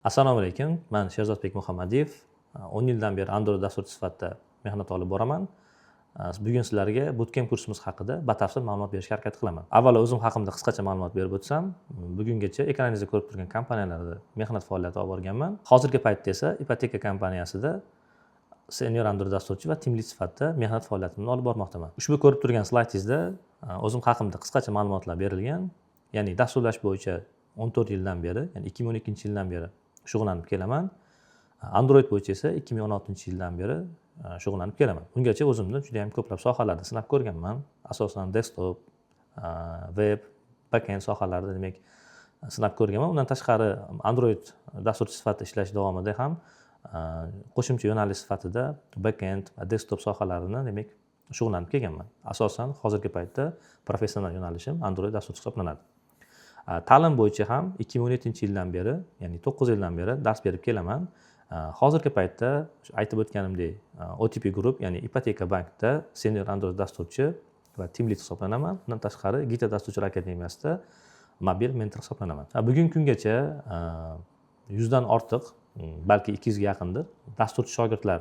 Assalomu alaykum. Men Sherzodbek Muhammadiyev. 10 yildan beri Android dasturchi sifatida mehnat olib boraman. Bugun sizlarga bootcamp kursimiz haqida batafsil ma'lumot berishga harakat qilaman. Avvalo o'zim haqimda qisqacha ma'lumot berib o'tsam, bugungacha ekraningizda ko'rib turgan kompaniyalarda mehnat faoliyati olib borganman. Hozirgi paytda esa ipoteka kompaniyasida senior Android dasturchi va team lead sifatida mehnat faoliyatimni olib bormoqdaman. Ushbu ko'rib turgan slaydingizda o'zim haqimda qisqacha ma'lumotlar berilgan. Ya'ni dasturlash bo'yicha 14 yildan beri, ya'ni 2012-yildan beri shug'ullanib kelaman. Android bo'yicha esa 2016-yildan beri shug'ullanib kelaman. Bungacha o'zimni juda ham ko'plab sohalarda sinab ko'rganman. Asosan desktop, web, backend sohalarida demak sinab ko'rganman. Undan tashqari Android dasturchi sifatida ishlash davomida ham qo'shimcha yo'nalish sifatida backend va desktop sohalarini demak shug'ullanib kelganman. Asosan hozirgi paytda professional yo'nalishim Android dasturchi hisoblanadi. Ta'lim bo'yicha ham 2017-yildan beri, ya'ni 9 yildan beri dars berib kelaman. Hozirgi paytda aytib o'tganimdek OTP Group, ya'ni Ipoteka bankda senior Android dasturchi va team lead hisoblanaman. Bundan tashqari Gita dasturchilar akademiyasida mobil mentor hisoblanaman. Bugungi kungacha 100 dan ortiq, balki 200 ga yaqindir dasturchi shogirdlar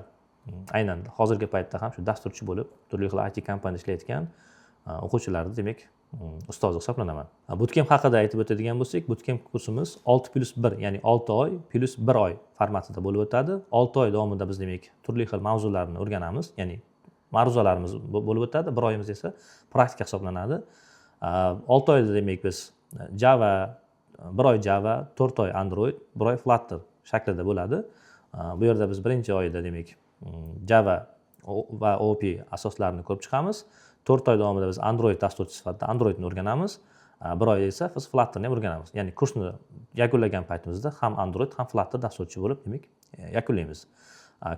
aynan hozirgi paytda ham shu dasturchi bo'lib, turli xil IT kompaniyada ishlayotgan o'quvchilarni demak ustozi hisoblanaman. Bootcamp haqida aytib o'tadigan bo'lsak, bootcamp kursimiz 6+1, ya'ni 6 oy plus 1 oy formatida bo'lib o'tadi. 6 oy davomida biz demak turli xil mavzularni o'rganamiz, ya'ni ma'ruzalarimiz bo'lib o'tadi. 1 oyimiz esa praktika hisoblanadi. 6 oyda demak biz Java, 1 oy Java, 4 oy Android, 1 oy Flutter shaklida bo'ladi. Bu yerda biz birinchi oyda demak Java va OOP asoslarini ko'rib chiqamiz. 4 oy davomida biz Android dasturchi sifatida Androidni o'rganamiz. 1 oy esa biz Flutterni ham o'rganamiz. Ya'ni kursni yakunlagan paytimizda ham Android, ham Flutter dasturchi bo'lib demak yakunlaymiz.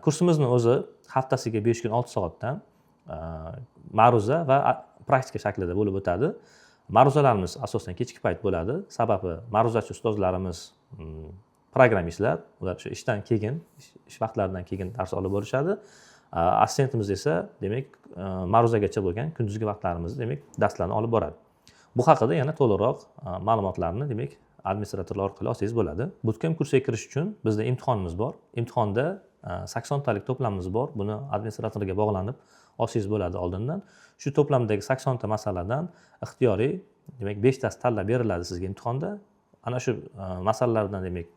Kursimizni o'zi haftasiga 5 kun 6 soatdan ma'ruza va praktika shaklida bo'lib o'tadi. Ma'ruzalarimiz asosan kechki payt bo'ladi. Sababi ma'ruzachi ustozlarimiz programmistlar, ular shu ishdan keyin, ish vaqtlaridan keyin dars olib borishadi. Assistentimiz esa demak ma'ruzagacha bo'lgan kunduzgi vaqtlarimizda demak darslarni olib boradi. Bu haqida yana to'liqroq ma'lumotlarni demak administratorlar orqali olsangiz bo'ladi. Bootcamp kursiga kirish uchun bizda imtihonimiz bor. Imtihonda 80 talik to'plamimiz bor. Buni administratorga bog'lanib olsangiz bo'ladi oldindan. Shu to'plamdagi 80 ta masaladan ixtiyoriy demak 5 tasi tanlab beriladi sizga imtihonda. Ana shu masalalardan demak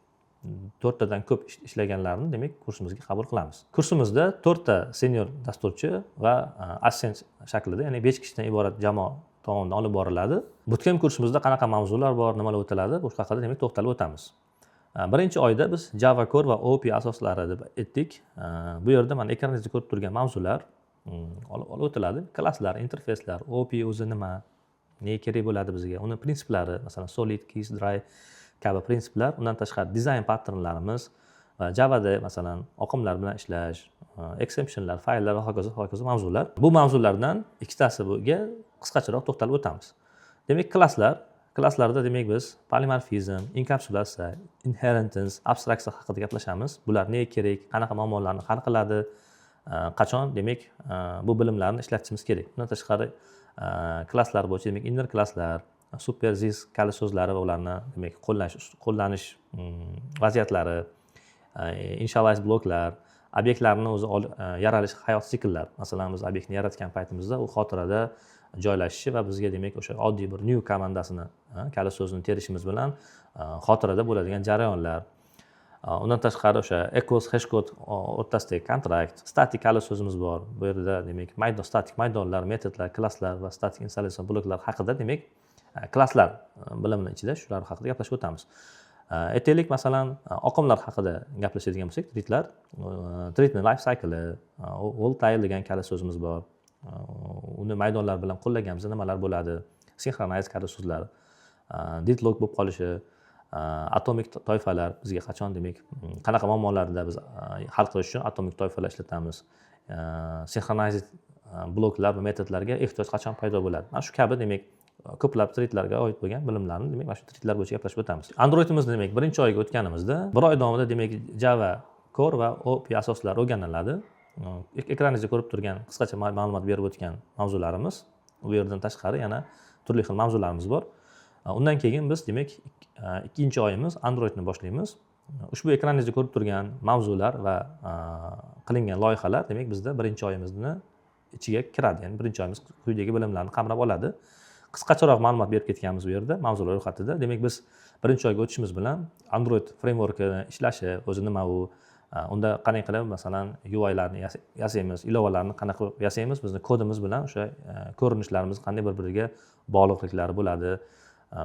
4 tadan ko'p ishlaganlarni demak kursimizga qabul qilamiz. Kursimizda 4 ta senior dasturchi va assistent shaklida, ya'ni 5 kishidan iborat jamoa tomonidan olib boriladi. Bootcamp kursimizda qanaqa mavzular bor, nimalar o'tiladi, bu haqida demak to'xtalib o'tamiz. Birinchi oyda biz Java Core va OOP asoslari deb aytdik. Bu yerda mana ekraningizda ko'rib turgan mavzular olib o'tiladi. Klasslar, interfeyslar, OOP o'zi nima, nega kerak bo'ladi bizga, uni prinsiplari, masalan Solid, Keys, Dry kabi prinsiplar, undan tashqari dizayn patternlarimiz va Javada masalan oqimlar bilan ishlash, exceptionlar, fayllar va hokazo mavzular. Bu mavzulardan ikkitasiga qisqacharoq to'xtalib o'tamiz. Demak, klasslarda demak biz polimorfizm, inkapsulatsiya, inheritance, abstraksiya haqida gaplashamiz. Bular nega kerak, qanaqa muammolarni hal qiladi, qachon demak bu bilimlarni ishlatishimiz kerak. Bundan tashqari klasslar bo'yicha demak inner klasslar, superzis kali so'zlari va ularni demak qo'llanish vaziyatlari, initialize bloklar, obyektlarning o'zi yaralish hayot sikllari. Masalan, biz obyektni yaratgan paytimizda u xotirada joylashishi va bizga demak o'sha oddiy bir new komandasini kali so'zini terishimiz bilan xotirada bo'ladigan jarayonlar. Undan tashqari o'sha equals hashcode o'rtasidagi kontrakt, statik kali so'zimiz bor. Bu yerda demak statik maydonlar, metodlar, klasslar va statik installation bloklar haqida demak klasslar bilimini ichida shular haqida gaplashib o'tamiz. Aytaylik, masalan, oqimlar haqida gaplashadigan bo'lsak, treatni life cycle, volatile degan kali so'zimiz bor. Uni maydonlar bilan qo'llaganimizda nimalar bo'ladi? Synchronize kali so'zlar, deadlock bo'lib qolishi, atomik toifalar bizga qachon demak qanaqa muammolarda biz hal qilish uchun atomik toifalar ishlatamiz. Synchronized bloklar va metodlarga ehtiyoj qachon paydo bo'ladi? Mana shu kabi demak ko'plab tretlarga oid bo'lgan bilimlarni demak mana shu tretlar bo'yicha gaplashib o'tamiz. Androidimizni demak birinchi oyga o'tganimizda 1 oy davomida demak Java Core va OOP asoslari o'rganiladi. Ekraningizda ko'rib turgan qisqacha ma'lumot berib o'tgan mavzularimiz. Bu yerdan tashqari yana turli xil mavzularimiz bor. Undan keyin biz demak ikkinchi oyimiz Androidni boshlaymiz. ushbu ekraningizda ko'rib turgan mavzular va qilingan loyihalar demak bizda birinchi oyimizni ichiga kiradi. Ya'ni birinchi oyimiz quyidagi bilimlarni qamrab oladi. Qisqacharoq ma'lumot berib ketganmiz bu yerda mavzular ro'yxatida. Demak biz birinchi oyga o'tishimiz bilan Android frameworkini ishlashi, o'zi nima u, unda qanday qilib masalan UI'larni yasaymiz, ilovalarni qanaqa qilib yasaymiz, bizni kodimiz bilan o'sha ko'rinishlarimiz qanday bir-biriga bog'liqliklari bo'ladi.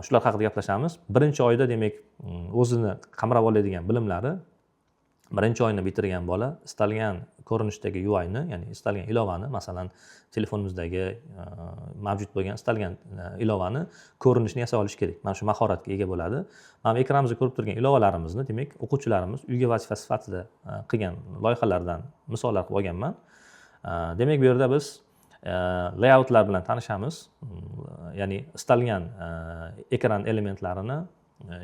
Shular haqida gaplashamiz. Birinchi oyda demak o'zini qamrab oladigan bilimlari, birinchi oyni bitirgan bola istalgan ko'rinishdagi UI'ni, ya'ni istalgan ilovani, masalan, telefonimizdagi mavjud bo'lgan istalgan ilovani ko'rinishini yasay olish kerak. Mana shu mahoratga ega bo'ladi. Mana ekranimizda ko'rib turgan ilovalarimizni demak o'quvchilarimiz uyga vazifa sifatida qilgan loyihalardan misollar qilib olganman. Demak bu yerda biz layoutlar bilan tanishamiz. Ya'ni istalgan ekran elementlarini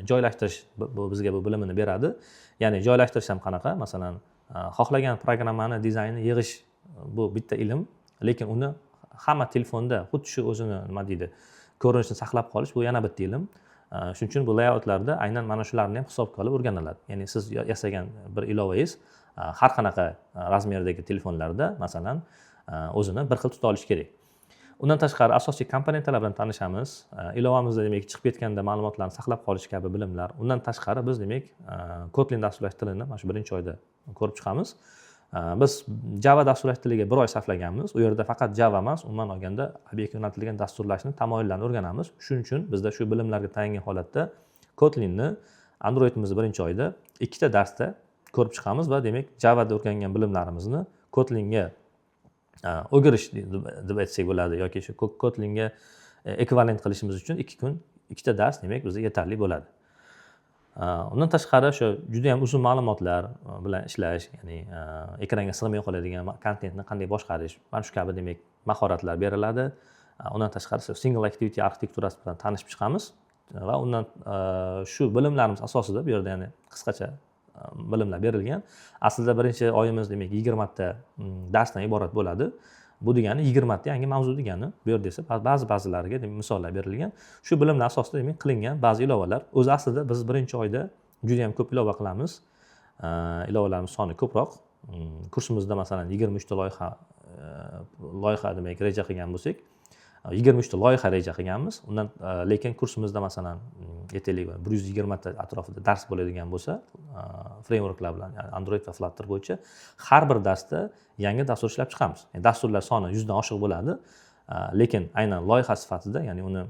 joylashtirish bu bizga bu bilimini beradi. Ya'ni joylashtirish ham qanaqa? Masalan, xohlagan programmani dizaynini yig'ish bu bitta ilm, lekin uni hamma telefonda xuddi shu o'zini nima deydi, ko'rinishini saqlab qolish bu yana bitta ilm. Shuning uchun bu layoutlarda aynan mana shularni ham hisobga olib o'rganiladi. Ya'ni siz yasagan bir ilovangiz har qanaqa razmerdagi telefonlarda masalan o'zini bir xil tuta olishi kerak. Undan tashqari asosiy komponentlar bilan tanishamiz. Ilovamizda demak chiqib ketganda ma'lumotlarni saqlab qolish kabi bilimlar. Undan tashqari biz demak Kotlin dasturlash tilini mana shu birinchi oyda ko'rib chiqamiz. Biz Java dasturlash tiliga 1 oy sarflaganmiz. U yerda faqat Java emas, umuman olganda obyektga yo'naltirilgan dasturlashning tamoyillarini o'rganamiz. Shuning uchun bizda shu bilimlarga tayangan holatda Kotlinni Androidimizni birinchi oyda 2 ta darsda ko'rib chiqamiz va demak Javada o'rgangan bilimlarimizni Kotlinga o'girish deb aytsak bo'ladi yoki shu Kotlinga ekvivalent qilishimiz uchun 2 kun 2 ta dars demak bizga yetarli bo'ladi. Undan tashqari shu juda ham uzun ma'lumotlar bilan ishlash, ya'ni ekranga sig'may qoladigan kontentni qanday boshqarish, mana shu kabi demak mahoratlar beriladi. Undan tashqari single activity arxitekturasi bilan tanishib chiqamiz va undan shu bilimlarimiz asosida bu yerda ya'ni qisqacha bilimlar berilgan. Aslida birinchi oyimiz demak 20 ta darsdan iborat bo'ladi. Bu degani 20 ta yangi mavzu degani. Bu yerda esa ba'zilariga misollar berilgan. Shu bilimlar asosida demak qilingan ba'zi ilovalar. O'zi aslida biz birinchi oyda juda ham ko'p ilova qilamiz. Ilovalarimiz soni ko'proq. Kursimizda masalan 23 ta loyiha demak reja qilgan bo'lsak, 23 ta loyiha reja qilganmiz. Undan lekin kursimizda masalan aytaylik 120 ta atrofida dars bo'ladigan bo'lsa, frameworklar bilan, ya'ni Android va Flutter bo'yicha har bir darsda yangi dastur ishlab chiqamiz. Yani dasturlar soni 100 dan oshiq bo'ladi. Lekin aynan loyiha sifatida, ya'ni uni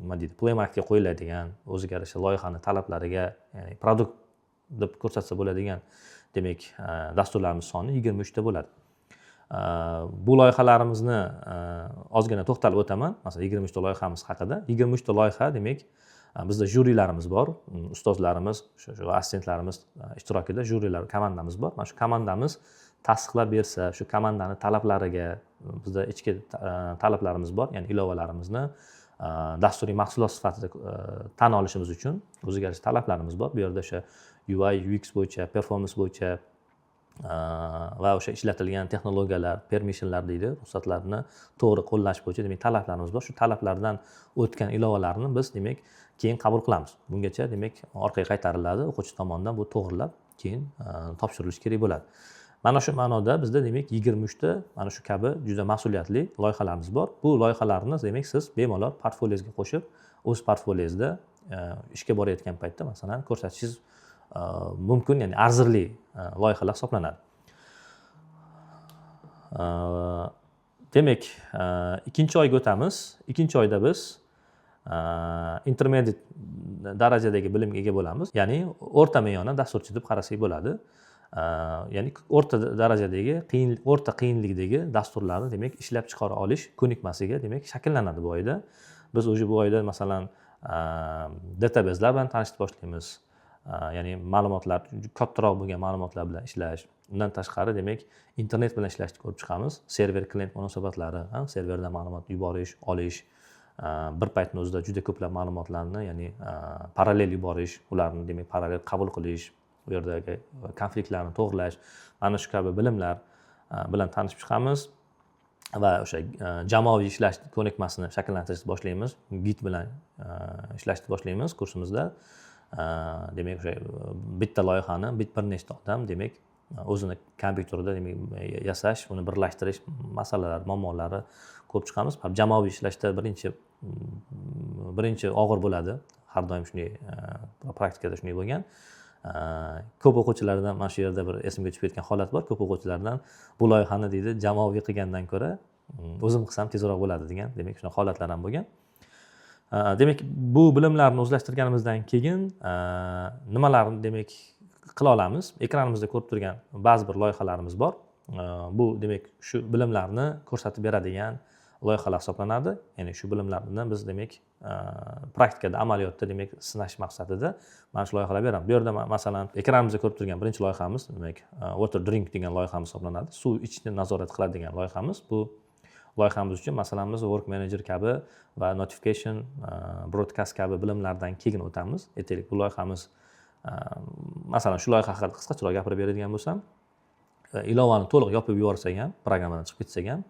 nima deydi, playmarketga qo'yiladigan, o'ziga yarasha loyihani talablariga, ya'ni produkt deb ko'rsatsa bo'ladigan demak dasturlarimiz soni 23 ta bo'ladi. Bu loyihalarimizni ozgina to'xtalib o'taman. Masalan 23 ta loyihamiz haqida. 23 ta loyiha demak bizda jurilarimiz bor, ustozlarimiz, shu assistentlarimiz ishtirokida jurilar komandamiz bor. Mana shu komandamiz tasdiqlab bersa, shu komandani talablariga bizda ichki talablarimiz bor, ya'ni ilovalarimizni dasturiy mahsulot sifatida tan olishimiz uchun o'ziga yarasha talablarimiz bor. Bu yerda o'sha UI, UX bo'yicha, performance bo'yicha va o'sha ishlatilgan texnologiyalar, permissionlar deydi, ruxsatlarni to'g'ri qo'llash bo'yicha demak talablarimiz bor. Shu talablardan o'tgan ilovalarni biz demak keyin qabul qilamiz. Bungacha demak orqaga qaytariladi, o'quvchi tomonidan bu to'g'rilab keyin topshirilishi kerak bo'ladi. Mana shu ma'noda bizda demak 23 ta mana shu kabi juda mas'uliyatli loyihalarimiz bor. Bu loyihalarni demak siz bemalol portfoliyozga qo'shib, o'z portfoliyozda ishga borayotgan paytda masalan ko'rsatishingiz mumkin, ya'ni arzirli loyihalar hisoblanadi. Demak, ikkinchi oyga o'tamiz. Ikkinchi oyda biz intermediate darajadagi bilimga ega bo'lamiz. Ya'ni o'rta me'yorni dasturchi deb qarasak bo'ladi. Ya'ni o'rta darajadagi, o'rta qiyinlikdagi dasturlarni demak ishlab chiqara olish ko'nikmasiga demak shakllanadi bu oyda. Biz o'sha bu oyda masalan databaselar bilan tanishib boshlaymiz. Ya'ni ma'lumotlar, kattaroq bo'lgan ma'lumotlar bilan ishlash. Undan tashqari demak internet bilan ishlashni ko'rib chiqamiz. Server klient munosabatlari, serverdan ma'lumot yuborish, olish, bir paytning o'zida juda ko'plab ma'lumotlarni, ya'ni parallel yuborish, ularni demak parallel qabul qilish, bu yerdagi konfliktlarni to'g'rilash, mana shu kabi bilimlar bilan tanishib chiqamiz va o'sha jamoaviy ishlash ko'nikmasini shakllantirishni boshlaymiz. Git bilan ishlashni boshlaymiz kursimizda. demak o'sha bitta loyihani bir nechta odam demak o'zini kompyuterda demak yasash, uni birlashtirish masalalari, muammolari ko'rib chiqamiz. Jamoaviy ishlashda birinchi og'ir bo'ladi. Har doim shunday praktikada shunday bo'lgan. Ko'p o'quvchilardan mana shu yerda bir esimga tushib ketgan holat bor. Ko'p o'quvchilardan bu loyihani deydi jamoaviy qilgandan ko'ra o'zim qilsam tezroq bo'ladi degan, demak shunaqa holatlar ham bo'lgan. Demak bu bilimlarni o'zlashtirganimizdan keyin nimalarni demak qila olamiz? Ekranimizda ko'rib turgan ba'zi bir loyihalarimiz bor. Bu demak shu bilimlarni ko'rsatib beradigan loyihalar hisoblanadi. Ya'ni shu bilimlarni biz demak praktikada, amaliyotda demak sinash maqsadida mana shu loyihalar beramiz. Bu yerda masalan ekranimizda ko'rib turgan birinchi loyihamiz demak water drink degan loyihamiz hisoblanadi. Suv ichishni nazorat qiladigan loyihamiz. Bu loyihamiz uchun masalan biz work manager kabi va notification, broadcast kabi bilimlardan keyin o'tamiz. Aytaylik, bu loyihamiz masalan shu loyiha haqida qisqacharoq gapirib beradigan bo'lsam, ilovani to'liq yopib yuborsak ham, programmadan chiqib ketsak ham,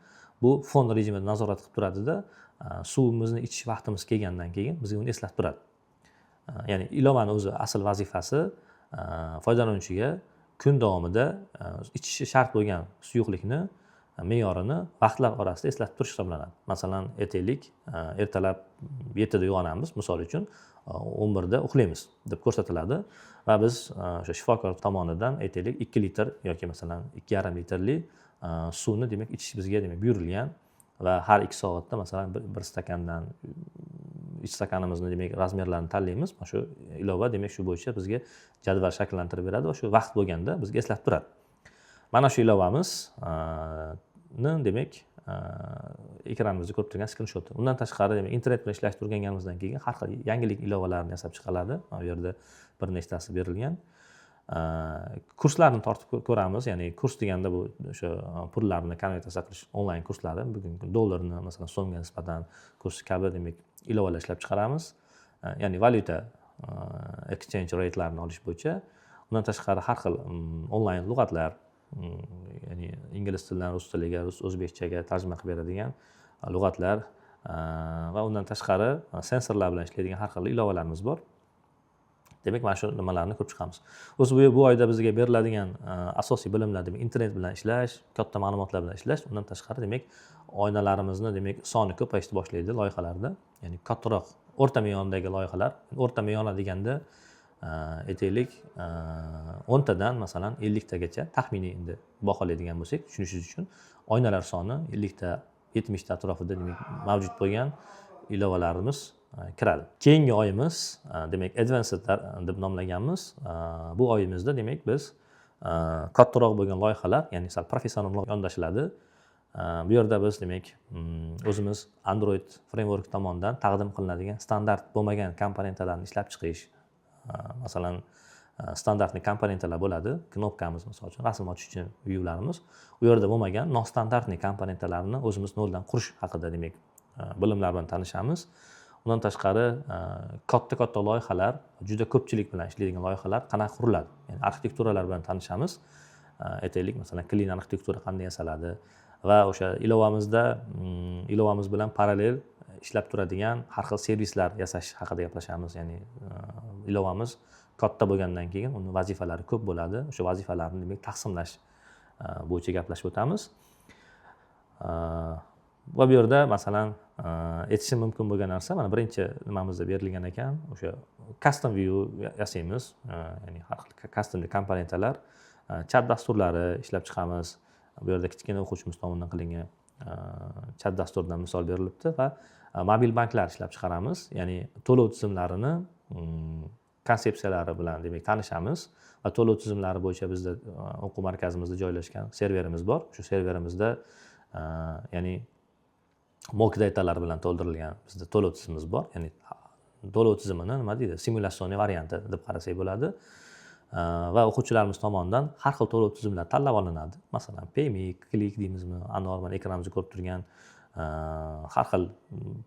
bu fon rejimida nazorat qilib turadida, suvimizni ichish vaqtimiz kelgandan keyin bizga uni eslatib turadi. Ya'ni ilovani o'zi asl vazifasi foydalanuvchiga kun davomida ichishi shart bo'lgan suyuqlikni me'yorini vaqtlar orasida eslatib turish hisoblanadi. Masalan, aytaylik, ertalab 7 da uyg'onamiz, misol uchun 11 da uxlaymiz deb ko'rsatiladi va biz o'sha shifokor tomonidan aytaylik 2 litr yoki masalan 2,5 litrli suvni demak ichish bizga demak buyurilgan va har 2 soatda masalan bir stakandan ich stakanimizni demak razmerlarini tanlaymiz. Mana shu ilova demak shu bo'yicha bizga jadval shakllantirib beradi va shu vaqt bo'lganda bizga eslatib turadi. Mana shu ilovamiz demak ekranimizda ko'rib turgan skrinshoti. Undan tashqari demak internet bilan ishlashni o'rganganimizdan keyin har xil yangilik ilovalarni yasab chiqiladi. Bu yerda bir nechtasi berilgan. Kurslarni tortib ko'ramiz. Ya'ni kurs deganda bu o'sha pullarni konvertatsiya qilish onlayn kurslari, bugungi dollarni masalan so'mga nisbatan kurs kabi demak ilovalar ishlab chiqaramiz. Ya'ni valyuta exchange rate'larini olish bo'yicha. Undan tashqari har xil onlayn lug'atlar, ya'ni ingliz tilidan rus tiliga, o'zbekchaga tarjima qilib beradigan lug'atlar va undan tashqari sensorlar bilan ishlaydigan har xil ilovalarimiz bor. Demak, mana shu nimalarni ko'rib chiqamiz. O'zi bu oyda bizga beriladigan asosiy bilimlar demak internet bilan ishlash, katta ma'lumotlar bilan ishlash, undan tashqari demak oynalarimizni demak soni ko'payishni boshlaydi loyihalarda. Ya'ni kattaroq o'rta me'yordagi loyihalar, o'rta me'yor deganda aytaylik 10 tadan masalan 50 tagacha taxminiy endi baholaydigan bo'lsak, tushunishingiz uchun oynalar soni 50 ta 70 ta atrofida demak mavjud bo'lgan ilovalarimiz kiradi. Keyingi oyimiz demak advanced deb nomlaganmiz. Bu oyimizda demak biz kattaroq bo'lgan loyihalar, ya'ni sal professionalroq yondashiladi. Bu yerda biz demak o'zimiz Android framework tomonidan taqdim qilinadigan standart bo'lmagan komponentlarni ishlab chiqish, masalan standartli komponentlar bo'ladi. Knopkamiz misol uchun rasm ochish uchun viewlarimiz. U yerda bo'lmagan nostandartli komponentlarni o'zimiz noldan qurish haqida demak bilimlar bilan tanishamiz. Undan tashqari katta loyihalar, juda ko'pchilik bilan ishlaydigan loyihalar qanaqa quriladi? Ya'ni arxitekturalar bilan tanishamiz. Aytaylik, masalan, clean arxitektura qanday yasaladi va o'sha ilovamiz bilan parallel ishlab turadigan har xil servislar yasash haqida gaplashamiz. Ya'ni ilovamiz katta bo'lgandan keyin uni vazifalari ko'p bo'ladi. O'sha vazifalarni demak taqsimlash bo'yicha gaplashib o'tamiz. Va bu yerda masalan aytishim mumkin bo'lgan narsa mana birinchi nimamizda berilgan ekan, o'sha custom view yasaymiz. Ya'ni har xil custom komponentlar, chat dasturlari ishlab chiqamiz. Bu yerda kichkina o'quvchimiz tomonidan qilingan chat dasturidan misol berilibdi va mobil banklar ishlab chiqaramiz. Ya'ni to'lov tizimlarini konsepsiyalari bilan demak tanishamiz va to'lov tizimlari bo'yicha bizda o'quv markazimizda joylashgan serverimiz bor. Shu serverimizda ya'ni mock datalar bilan to'ldirilgan bizda to'lov tizimimiz bor. Ya'ni to'lov tizimini nima deydi? Simulyatsioniy varianti deb qarasak bo'ladi. Va o'quvchilarimiz tomonidan har xil to'lov tizimlari tanlab olinadi. Masalan, PayMe, Click deymizmi, normal ekranimizda ko'rib turgan har xil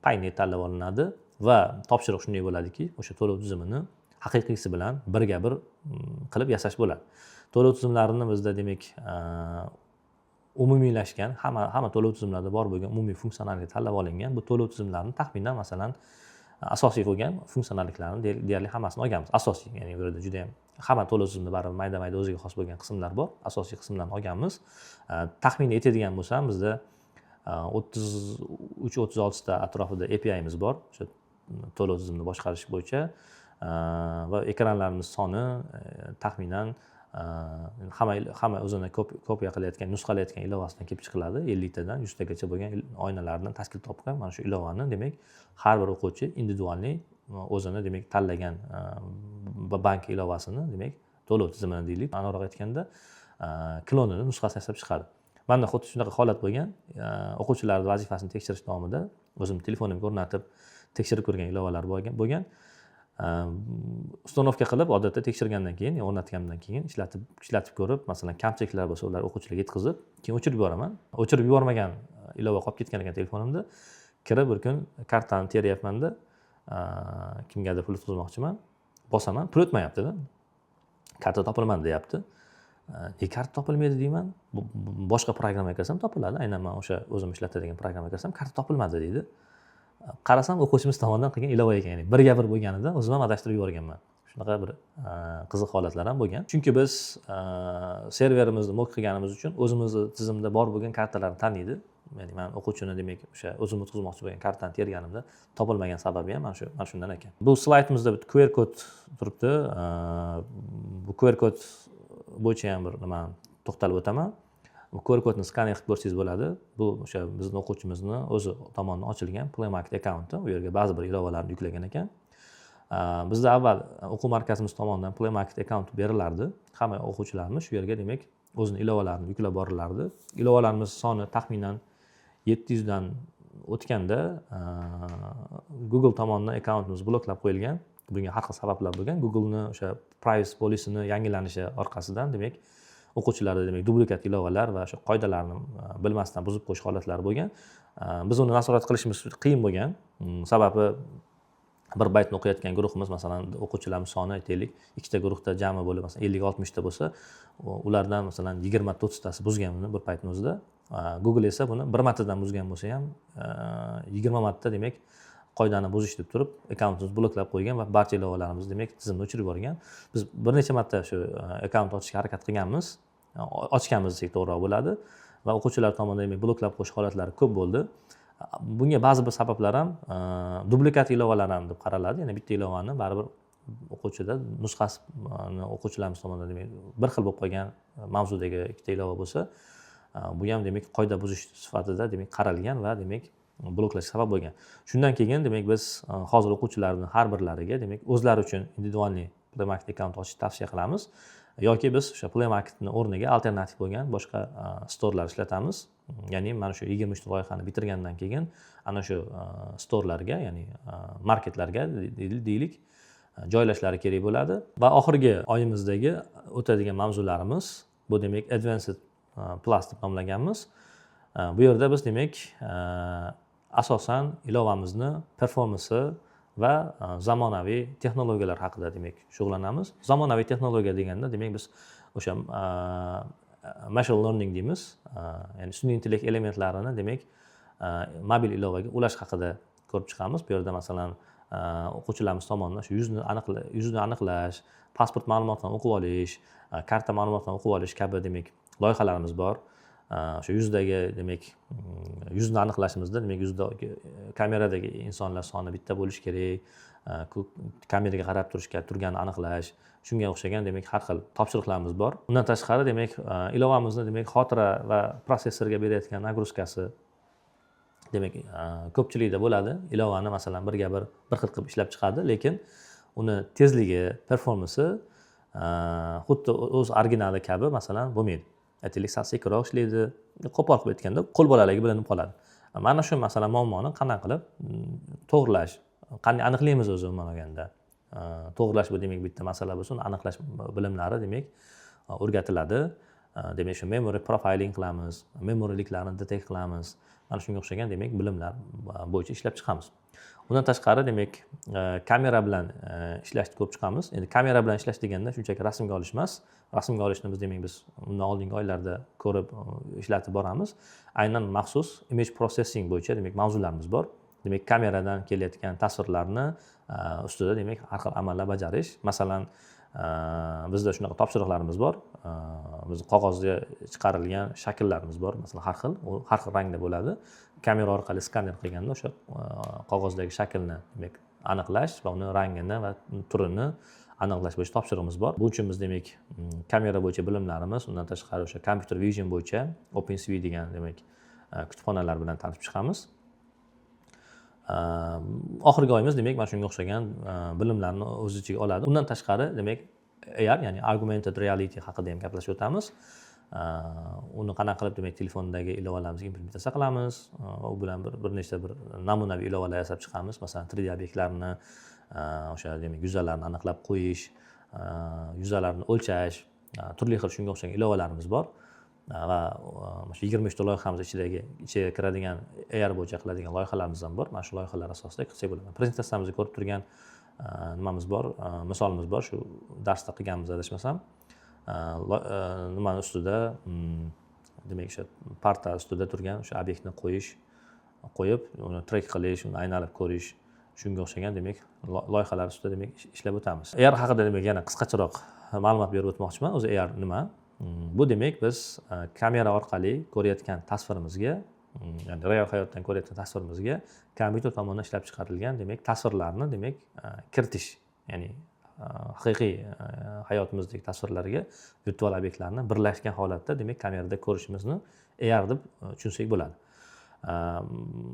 Paynet tanlab olinadi va topshiriq shunday bo'ladiki, o'sha to'lov tizimini haqiqiysi bilan birga bir qilib yasash bo'ladi. To'lov tizimlarini bizda demak umumiylashgan, hamma to'lov tizimlarida bor bo'lgan umumiy funksionallik tanlab olingan. Bu to'lov tizimlarini taxminan masalan asosiy bo'lgan funksionalliklarni deyarli hammasini olganmiz. Asosiy, ya'ni bu yerda juda ham hamma to'lov tizimida baribir mayda o'ziga xos bo'lgan qismlar bor. Asosiy qismlarni olganmiz. Taxmin etadigan bo'lsam, bizda 33-36 ta atrofida API'miz bor. O'sha to'lov tizimini boshqarish bo'yicha va ekranlarimiz soni taxminan hamma o'zini kopiya qilayotgan, nusxalayotgan ilovasidan kelib chiqiladi. 50 tadan 100 tagacha bo'lgan oynalardan tashkil topgan mana shu ilovani demak har bir o'quvchi individualniy o'zini demak tanlagan bank ilovasini demak to'lov tizimini deylik, aniqroq aytganda klonini nusxasini yasab chiqadi. Menda xuddi shunaqa holat bo'lgan. O'quvchilarning vazifasini tekshirish davomida o'zim telefonimga o'rnatib tekshirib ko'rgan ilovalar bo'lgan. Ustanovka qilib odatda tekshirgandan keyin, o'rnatgandan keyin ishlatib ko'rib, masalan, kamchiliklar bo'lsa, ular o'quvchilarga yetkazib, keyin o'chirib yuboraman. O'chirib yubormagan ilova qolib ketgan ekan telefonimda. Kirib bir kun kartani teryapman-da, kimgadir pul o'tkazmoqchiman. Bosaman, pul o'tmayapti-da. Karta topilmadi deyapti. Karta topilmaydi deyman. Boshqa programmaga kirsam topiladi. Aynan men o'sha o'zim ishlatadigan programmaga kirsam karta topilmadi deydi. Qarasam o'quvchimiz tomonidan qilgan ilova ekan, ya'ni birga bir bo'lganida o'zim ham adashtirib yuborganman. Shunaqa bir qiziq holatlar ham bo'lgan. Chunki biz serverimizni mock qilganimiz uchun o'zimizni tizimda bor bo'lgan kartalarni taniydi. Ya'ni men o'quvchini demak o'sha o'zim o'tkazmoqchi bo'lgan kartani terganimda topilmagan sababi ham mana shundan ekan. Bu slaydimizda bitta QR kod turibdi. Bu QR kod bo'yicha ham bir nima to'xtalib o'taman. QR kodni skaner qilib ko'rsangiz bo'ladi. Bu o'sha bizning o'quvchimizni o'zi tomonidan ochilgan Play Market accounti. U yerga ba'zi bir ilovalarni yuklagan ekan. Bizda avval o'quv markazimiz tomonidan Play Market account berilardi. Hamma o'quvchilarimiz shu yerga demak o'zining ilovalarini yuklab borilardi. Ilovalarimiz soni taxminan 700 dan o'tganda Google tomonidan akkauntimiz bloklab qo'yilgan. Bunga har xil sabablar bo'lgan. Google'ni o'sha privacy policy'ni yangilanishi orqasidan demak o'quvchilarda demak dublikat ilovalar va o'sha qoidalarni bilmasdan buzib qo'yish holatlari bo'lgan. Biz uni nazorat qilishimiz qiyin bo'lgan. Sababi bir baytni o'qiyotgan guruhimiz, masalan, o'quvchilarimiz soni aytaylik, ikkita guruhda jami bo'lib, masalan, 50-60 ta bo'lsa, ulardan masalan 20-30 tasi buzgan buni bir paytning o'zida. Google esa buni bir martadan buzgan bo'lsa ham 20 marta demak qoidani buzish deb turib, akkauntimizni bloklab qo'ygan va barcha ilovalarimizni demak tizimdan o'chirib yuborgan. Biz bir necha marta shu akkaunt ochishga harakat qilganmiz. Ochganmiz desak to'g'riroq bo'ladi va o'quvchilar tomonidan demak bloklab qo'yish holatlari ko'p bo'ldi. Bunga ba'zi bir sabablar ham dublikat ilovalar ham deb qaraladi. Ya'ni bitta ilovani baribir o'quvchida nusxasini o'quvchilarimiz tomonidan demak bir xil bo'lib qolgan mavzudagi ikkita ilova bo'lsa, bu ham demak qoida buzish sifatida demak qaralgan va demak bloklash sabab bo'lgan. Shundan keyin demak biz hozir o'quvchilarning har birlariga demak o'zlari uchun individualniy Play Market account ochishni tavsiya qilamiz. Yoki biz o'sha Play Marketning o'rniga alternativ bo'lgan boshqa storelar ishlatamiz. Ya'ni mana shu 23 ta loyihani bitirgandan keyin ana shu storelarga, ya'ni marketlarga deylik joylashlari kerak bo'ladi va oxirgi oyimizdagi o'tadigan mavzularimiz bu demak Advanced Plus deb nomlaganmiz. Bu yerda biz demak asosan ilovamizni performansi va zamonaviy texnologiyalar haqida demak shug'ullanamiz. Zamonaviy texnologiya deganda demak biz o'sha machine learning deymiz, ya'ni sun'iy intellekt elementlarini demak mobil ilovaga ulash haqida ko'rib chiqamiz. Bu yerda masalan o'quvchilarimiz tomonidan shu yuzni aniqlash, pasport ma'lumotlarini o'qib olish, karta ma'lumotlarini o'qib olish kabi demak loyihalarimiz bor. O'sha yuzdagi demak yuzni aniqlashimizda demak yuzda kameradagi insonlar soni bitta bo'lishi kerak, kameraga qarab turganini aniqlash, shunga o'xshagan demak har xil topshiriqlarimiz bor. Undan tashqari demak ilovamizni demak xotira va prosessorga berayotgan nagruskasi demak ko'pchilikda bo'ladi. Ilovani masalan birga bir xil qilib ishlab chiqadi, lekin uni tezligi, performansi xuddi o'z originali kabi masalan bo'lmaydi. Aytaylik sekinroq ishlaydi, qo'pol qilib aytganda qo'l bolaligi bilinib qoladi. Mana shu masalan muammoni qanday qilib to'g'rilash, qanday aniqlaymiz o'zi umuman olganda. To'g'rilash bu demak bitta masala bo'lsa, uni aniqlash bilimlari demak o'rgatiladi. Demak shu memory profiling qilamiz, memoryliklarni detect qilamiz. Mana shunga o'xshagan demak bilimlar bo'yicha ishlab chiqamiz. Undan tashqari demak kamera bilan ishlashni ko'p chiqamiz. Endi kamera bilan ishlash deganda shunchaki rasmga olish emas. Rasmga olishni biz demak biz undan oldingi oylarda ko'rib ishlatib boramiz. Aynan maxsus image processing bo'yicha demak mavzularimiz bor. demak kameradan kelayotgan tasvirlarni ustida demak har xil amallar bajarish. Masalan, bizda shunaqa topshiriqlarimiz bor. Biz qog'ozga chiqarilgan shakllarimiz bor. Masalan, har xil rangda bo'ladi. Kamera orqali skaner qilganda o'sha qog'ozdagi shaklni demak aniqlash va uni rangini va turini aniqlash bo'yicha topshirig'imiz bor. Bu uchun biz demak kamera bo'yicha bilimlarimiz, undan tashqari o'sha computer vision bo'yicha OpenCV degan demak kutubxonalar bilan tanishib chiqamiz. Oxirgi oyimiz demak mana shunga o'xshagan bilimlarni o'z ichiga oladi. Undan tashqari demak AR ya'ni augmented reality haqida ham gaplashib o'tamiz. Uni qanaqa qilib demak telefondagi ilovalarimizni implementatsiya qilamiz va u bilan bir nechta namunaviy ilovalar yasab chiqamiz. Masalan, 3D obyektlarni o'sha demak yuzalarni aniqlab qo'yish, yuzalarni o'lchash, turli xil shunga o'xshagan ilovalarimiz bor. Va mana shu 23 ta loyihamiz ichiga kiradigan AR bo'yicha qiladigan loyihalarimiz ham bor. Mana shu loyihalar asosida qilsak bo'ladi. Prezentatsiyamizda ko'rib turgan nimamiz bor, misolimiz bor. Shu darsda qilganmiz adashmasam. Nimani ustida demak o'sha parta ustida turgan o'sha obyektni qo'yib, uni trek qilish, uni aynalib ko'rish, shunga o'xshagan demak loyihalar ustida demak ishlab o'tamiz. AR haqida demak yana qisqacharoq ma'lumot berib o'tmoqchiman. O'zi AR nima? Bu demak biz kamera orqali ko'rayotgan tasvirimizga, ya'ni real hayotdan ko'rayotgan tasvirimizga kompyuter tomonidan ishlab chiqarilgan demak tasvirlarni demak kiritish, ya'ni haqiqiy hayotimizdagi tasvirlarga virtual obyektlarni birlashgan holatda demak kamerada ko'rishimizni AR deb tushunsak bo'ladi.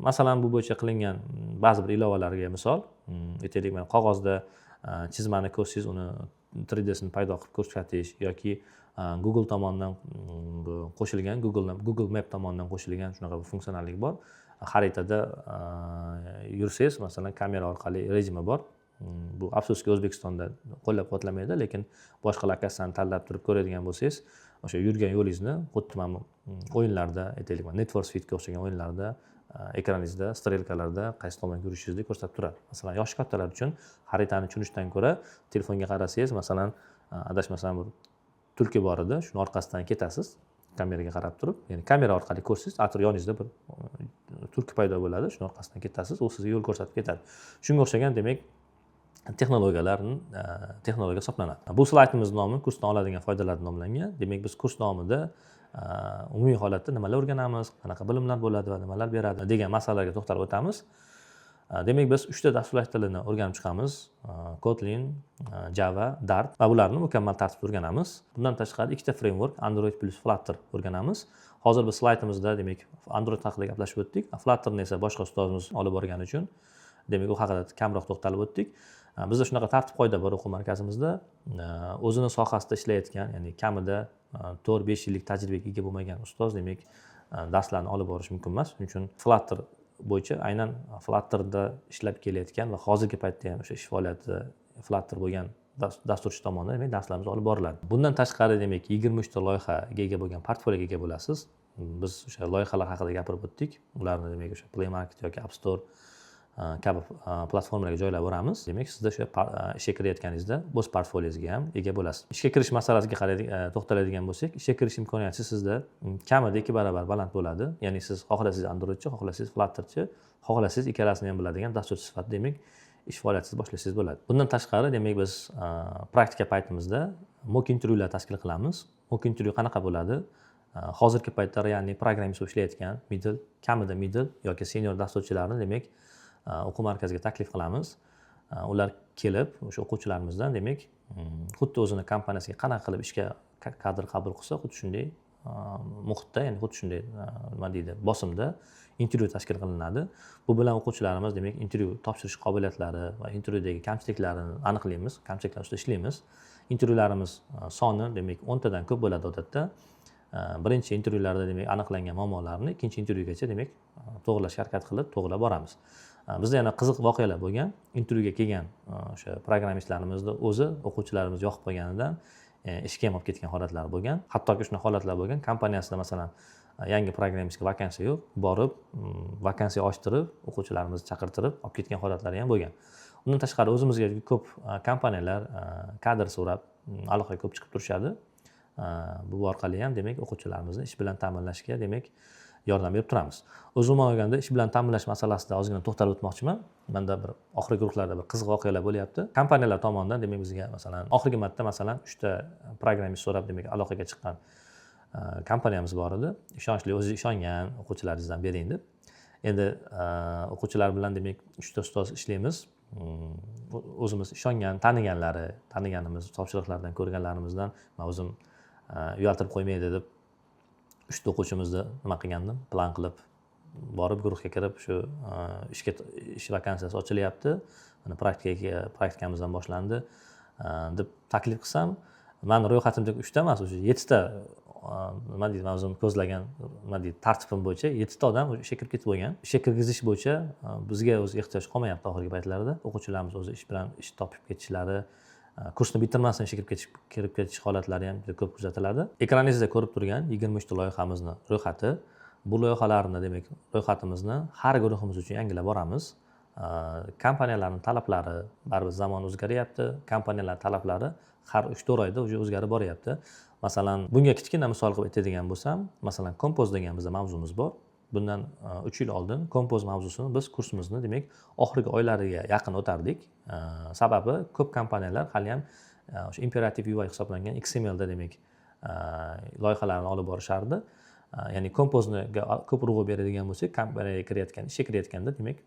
Masalan, bu bo'yicha qilingan ba'zi bir ilovalarga misol aytaylik, mana qog'ozda chizmani ko'rsangiz uni 3D'sini paydo qilib ko'rsatish yoki Google tomonidan qo'shilgan Google Map tomonidan qo'shilgan shunaqa bir funksionallik bor. Xaritada yursangiz, masalan, kamera orqali rejimi bor. Bu afsuski O'zbekistonda qo'llab-quvvatlanmaydi, lekin boshqa lokatsiyani tanlab turib ko'radigan bo'lsangiz, o'sha yurgan yo'lingizni xuddi mana o'yinlarda, aytaylik, Need for Speedga o'xshagan o'yinlarda ekraningizda, strelkalarda qaysi tomonga yurishingizni ko'rsatib turadi. Masalan, yosh kattalar uchun xaritani tushunishdan ko'ra telefonga qarasangiz, masalan, adashmasam bir tulki bor edi, shuni orqasidan ketasiz, kameraga qarab turib, ya'ni kamera orqali ko'rsangiz, atrofda yoningizda bir tulki paydo bo'ladi, shuni orqasidan ketasiz, u sizga yo'l ko'rsatib ketadi. Shunga o'xshagan demak texnologiya hisoblanadi. Bu slaydimiz nomi kursdan oladigan foydalar nomlangan. Demak, biz kurs davomida umumiy holatda nimalar o'rganamiz, qanaqa bilimlar bo'ladi va nimalar beradi degan masalalarga to'xtalib o'tamiz. Demak, biz 3 ta dasturlash tilini o'rganib chiqamiz: Kotlin, Java, Dart va bularni mukammal tartibda o'rganamiz. Bundan tashqari 2 ta framework Android plus Flutter o'rganamiz. Hozir biz slaydimizda demak Android haqida gaplashib o'tdik. Flutterni esa boshqa ustozimiz olib borgani uchun demak u haqida kamroq to'xtalib o'tdik. Bizda shunaqa tartib-qoida bor o'quv markazimizda. O'zini sohasida ishlayotgan, ya'ni kamida 4-5 yillik tajribaga ega bo'lmagan ustoz demak darslarni olib borish mumkin emas. Shuning uchun Flutter bo'yicha aynan Flutterda ishlab kelayotgan va hozirgi paytda ham o'sha ish faoliyatida Flutter bo'lgan dasturchi tomonidan demak darslarimiz olib boriladi. Bundan tashqari demak 23 ta loyihaga ega bo'lgan portfolioga ega bo'lasiz. Biz o'sha loyihalar haqida gapirib o'tdik. Ularni demak o'sha Play Market yoki App Store kabi platformalarga joylab boramiz. Demak, sizda o'sha ishga kirayotganingizda o'z portfoliongizga ham ega bo'lasiz. Ishga kirish masalasiga to'xtaladigan bo'lsak, ishga kirish imkoniyati sizda kamida 2 barobar baland bo'ladi. Ya'ni siz xohlasangiz Androidchi, xohlasangiz Flutterchi, xohlasangiz ikkalasini ham biladigan dasturchi sifatida demak ish faoliyatingizni boshlasangiz bo'ladi. Bundan tashqari demak biz praktika paytimizda mock intervyular tashkil qilamiz. Mock intervyu qanaqa bo'ladi? Hozirgi paytda realniy programmist bo'lib ishlayotgan kamida middle yoki senior dasturchilarni demak o'quv markaziga taklif qilamiz. Ular kelib o'sha o'quvchilarimizdan demak xuddi o'zini kompaniyasiga qanaqa qilib ishga kadr qabul qilsa, xuddi shunday muhitda, ya'ni xuddi shunday nima deydi, bosimda intervyu tashkil qilinadi. Bu bilan o'quvchilarimiz demak intervyu topshirish qobiliyatlari va intervyudagi kamchiliklarini aniqlaymiz, kamchiliklar ustida ishlaymiz. Intervyularimiz soni demak 10 tadan ko'p bo'ladi odatda. Birinchi intervyularda demak aniqlangan muammolarni ikkinchi intervyugacha demak to'g'rilashga harakat qilib to'g'rilab boramiz. Bizda yana qiziq voqealar bo'lgan. Intervyuga kelgan o'sha programmistlarimizni o'zi o'quvchilarimiz yoqib qolganidan ishga ham olib ketgan holatlar bo'lgan. Hattoki shunday holatlar bo'lgan. Kompaniyasida masalan yangi programmistga vakansiya yo'q, borib vakansiya ochtirib, o'quvchilarimizni chaqirtirib olib ketgan holatlari ham bo'lgan. Undan tashqari o'zimizga ko'p kompaniyalar kadr so'rab aloqaga ko'p chiqib turishadi. Bu orqali ham demak o'quvchilarimizni ish bilan ta'minlashga demak yordam berib turamiz. Umuman olganda ish bilan ta'minlash masalasida ozgina to'xtalib o'tmoqchiman. Menda bir oxirgi guruhlarda bir qiziq voqealar bo'lyapti. Kompaniyalar tomonidan demak bizga masalan oxirgi marta masalan 3 ta programmist so'rab demak aloqaga chiqqan kompaniyamiz bor edi. Ishonchli o'zi ishongan o'quvchilaringizdan bering deb. Endi o'quvchilar bilan demak 3 ta ustoz ishlaymiz. O'zimiz ishongan, taniganimiz, topshiriqlardan ko'rganlarimizdan men o'zim uyaltirib qo'ymaydi deb 3 ta o'quvchimizni nima qilgandim, plan qilib borib guruhga kirib shu ish vakansiyasi ochilyapti. Mana praktikamizdan boshlandi deb taklif qilsam, meni ro'yxatimda 3 ta emas, o'sha 7 ta nima deydi, men o'zim ko'zlagan nima deydi, tartibim bo'yicha 7 ta odam ishga kirib ketib bo'lgan. Ishga kirgizish bo'yicha bizga o'zi ehtiyoj qolmayapti oxirgi paytlarda. O'quvchilarimiz o'zi ish topib ketishlari, kursni bitirmasdan ishga kirib ketish holatlari ham juda ko'p kuzatiladi. Ekraningizda ko'rib turgan 23 ta loyihamizni ro'yxati. Bu loyihalarni demak ro'yxatimizni har guruhimiz uchun yangilab boramiz. Kompaniyalarning talablari, baribir zamon o'zgaryapti. Kompaniyalar talablari har 3-4 oyda o'zgarib boryapti. Masalan, bunga kichkina misol qilib aytadigan bo'lsam, masalan, kompoz degan bizda mavzumiz bor. Bundan 3 yil oldin kompoz mavzusini biz kursimizni demak oxirgi oylariga yaqin o'tardik. Sababi ko'p kompaniyalar hali ham o'sha imperativ UI hisoblangan XML da demak loyihalarni olib borishardi. Ya'ni kompozni ko'p urg'u beradigan bo'lsak, kompaniyaga ishga kirayotganda demak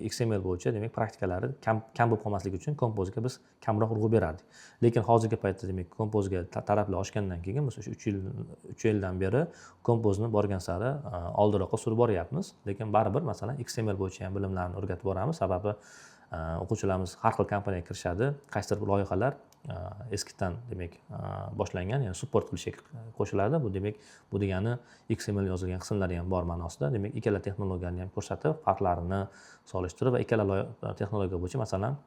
XML bo'yicha demak praktikalari kam bo'lib qolmasligi uchun kompozga biz kamroq urg'u berardik. Lekin hozirgi paytda demak kompozga talablar oshgandan keyin biz o'sha 3 yildan beri kompozni borgan sari oldiroqqa surib boryapmiz. Lekin baribir masalan XML bo'yicha ham bilimlarni o'rgatib boramiz. Sababi o'quvchilarimiz har xil kompaniyaga kirishadi. Qaysidir bir loyihalar eskidan demak boshlangan, ya'ni support qilishga qo'shiladi. Bu demak bu degani XML yozilgan qismlari ham bor ma'nosida. Demak ikkala texnologiyani ham ko'rsatib, farqlarini solishtirib va ikkala texnologiya bo'yicha masalan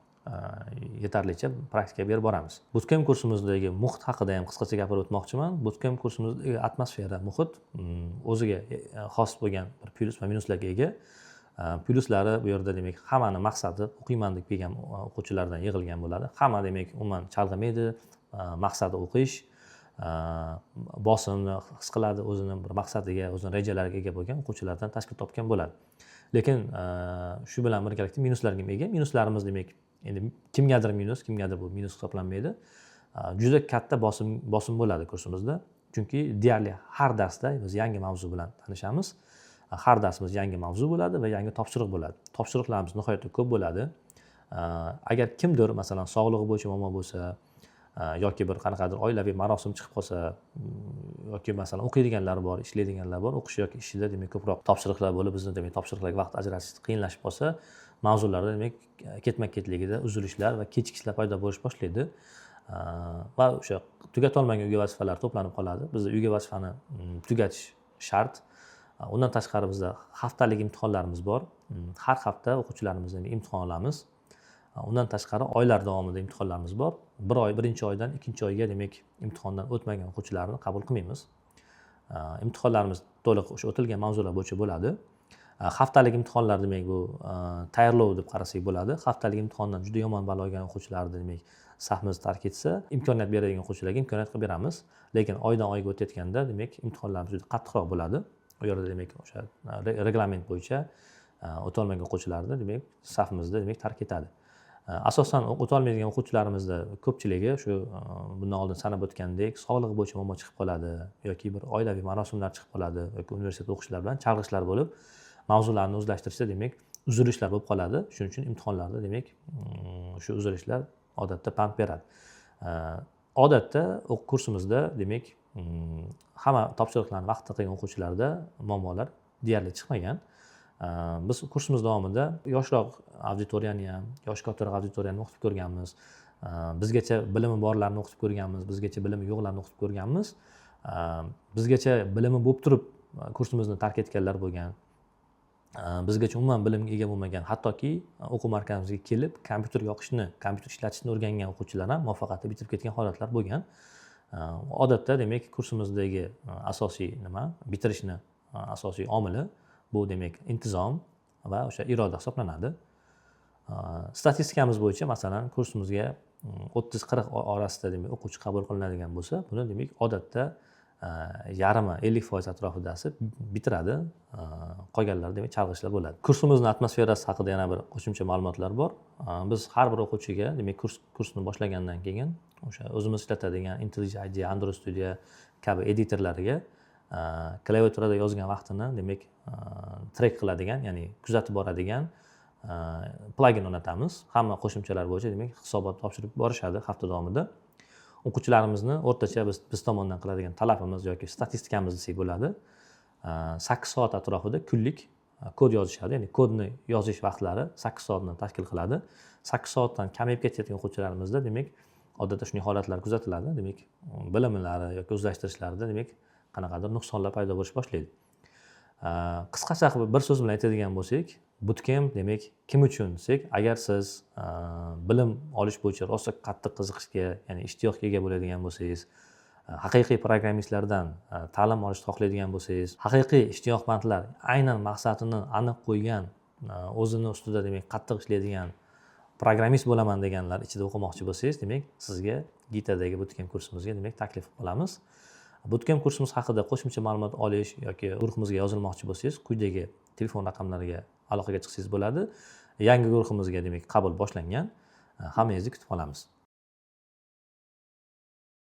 yetarlicha praktika berib boramiz. Bootcamp kursimizdagi muhit haqida ham qisqacha gapirib o'tmoqchiman. Bootcamp kursimizdagi atmosfera, muhit o'ziga xos bo'lgan bir plyus va minuslarga ega. Plyuslari bu yerda demak hammani maqsadi o'qiyman deb kelgan o'quvchilardan yig'ilgan bo'ladi. Hamma demak umuman chalg'imaydi, maqsadi o'qish, bosimni his qiladi, o'zini bir maqsadiga, o'zini rejalariga ega bo'lgan o'quvchilardan tashkil topgan bo'ladi. Lekin shu bilan birgalikda minuslarga ega. Minuslarimiz demak endi kimgadir minus, kimgadir bu minus hisoblanmaydi. Juda katta bosim bo'ladi kursimizda. Chunki deyarli har darsda biz yangi mavzu bilan tanishamiz. Har darsimiz yangi mavzu bo'ladi va yangi topshiriq bo'ladi. Topshiriqlarimiz nihoyatda ko'p bo'ladi. Agar kimdir masalan sog'lig'i bo'yicha muammo bo'lsa yoki bir qanaqadir oilaviy marosim chiqib qolsa yoki masalan o'qiydiganlar bor, ishlaydiganlar bor, o'qish yoki ishida demak ko'proq topshiriqlar bo'lib, bizni demak topshiriqlarga vaqt ajratish qiyinlashib qolsa, mavzularda demak ketma-ketligida uzilishlar va kechikishlar paydo bo'lish boshlaydi. Va o'sha tugatolmagan uyga vazifalar to'planib qoladi. Bizda uyga vazifani tugatish shart. Undan tashqari bizda haftalik imtihonlarimiz bor. Har hafta o'quvchilarimizdan imtihon olamiz. Undan tashqari oylar davomida imtihonlarimiz bor. Bir oy, birinchi oydan ikkinchi oyga demak imtihondan o'tmagan o'quvchilarni qabul qilmaymiz. Imtihonlarimiz to'liq o'sha o'tilgan mavzular bo'yicha bo'ladi. Haftalik imtihonlar demak bu tayyorlov deb qarasak bo'ladi. Haftalik imtihondan juda yomon balo olgan o'quvchilarni demak safimiz tark etsa, imkoniyat beradigan o'quvchilarga imkoniyat qilib beramiz. Lekin oydan oyga o'tayotganda demak imtihonlarimiz juda qattiqroq bo'ladi. U yerda demak o'sha reglament bo'yicha o'tolmagan o'quvchilarni demak safimizda demak tark etadi. Asosan o'tolmaydigan o'quvchilarimizni ko'pchiligi shu bundan oldin sanab o'tgandek sog'lig'i bo'yicha muammo chiqib qoladi yoki bir oilaviy marosimlar chiqib qoladi yoki universitet o'qishlar bilan chalg'ishlar bo'lib mavzularni o'zlashtirishda demak uzilishlar bo'lib qoladi. Shuning uchun imtihonlarda demak shu uzilishlar odatda pand beradi. Odatda kursimizda demak hamma topshiriqlarni vaqtida qilgan o'quvchilarda muammolar deyarli chiqmagan. Biz kursimiz davomida yoshroq auditoriyani ham, yoshi kattaroq auditoriyani o'qitib ko'rganmiz. Bizgacha bilimi borlarni o'qitib ko'rganmiz, bizgacha bilimi yo'qlarni o'qitib ko'rganmiz. Bizgacha bilimi bo'lib turib kursimizni tark etganlar bo'lgan. Bizgacha umuman bilimga ega bo'lmagan, hattoki o'quv markazimizga kelib kompyuter yoqishni, kompyuter ishlatishni o'rgangan o'quvchilar ham muvaffaqiyatli bitirib ketgan holatlar bo'lgan. Odatda demak kursimizdagi asosiy bitirishni asosiy omili bu demak intizom va o'sha iroda hisoblanadi. Statistikamiz bo'yicha masalan kursimizga 30-40 orasida demak o'quvchi qabul qilinadigan bo'lsa, buni demak odatda yarmi 50% atrofidasi bitiradi, qolganlari demak chalg'ishlar bo'ladi. Kursimizni atmosferasi haqida yana bir qo'shimcha ma'lumotlar bor. Biz har bir o'quvchiga demak kursni boshlagandan keyin o'sha o'zimiz ishlatadigan IntelliJ IDEA, Android Studio kabi editorlariga klaviaturada yozgan vaqtini demak trek qiladigan, ya'ni kuzatib boradigan plagin o'rnatamiz. Hamma qo'shimchalar bo'yicha demak hisobot topshirib borishadi hafta davomida. O'quvchilarimizni o'rtacha biz tomonidan qiladigan talabimiz yoki statistikamiz desak bo'ladi, 8 soat atrofida kunlik kod yozishadi. Ya'ni kodni yozish vaqtlari 8 soatni tashkil qiladi. 8 soatdan kamayib ketayotgan o'quvchilarimizda demak odatda shunday holatlar kuzatiladi. Demak bilimlari yoki o'zlashtirishlarida demak qanaqadir nuqsonlar paydo bo'lish boshlaydi. Qisqacha bir so'z bilan aytadigan bo'lsak, bootcamp demak kim uchun desak, agar siz bilim olish bo'yicha rosa qattiq qiziqishga, ya'ni ishtiyoqga ega bo'ladigan bo'lsangiz, haqiqiy programmistlardan ta'lim olishni xohlaydigan bo'lsangiz, haqiqiy ishtiyoqmandlar aynan maqsadini aniq qo'ygan, o'zini ustida demak qattiq ishlaydigan programmist bo'laman deganlar ichida o'qimoqchi bo'lsangiz, demak sizga Gitadagi bootcamp kursimizga demak taklif qilamiz. Bootcamp kursimiz haqida qo'shimcha ma'lumot olish yoki guruhimizga yozilmoqchi bo'lsangiz, quyidagi telefon raqamlariga aloqaga chiqsangiz bo'ladi. Yangi guruhimizga demak qabul boshlangan. Hammangizni kutib qolamiz.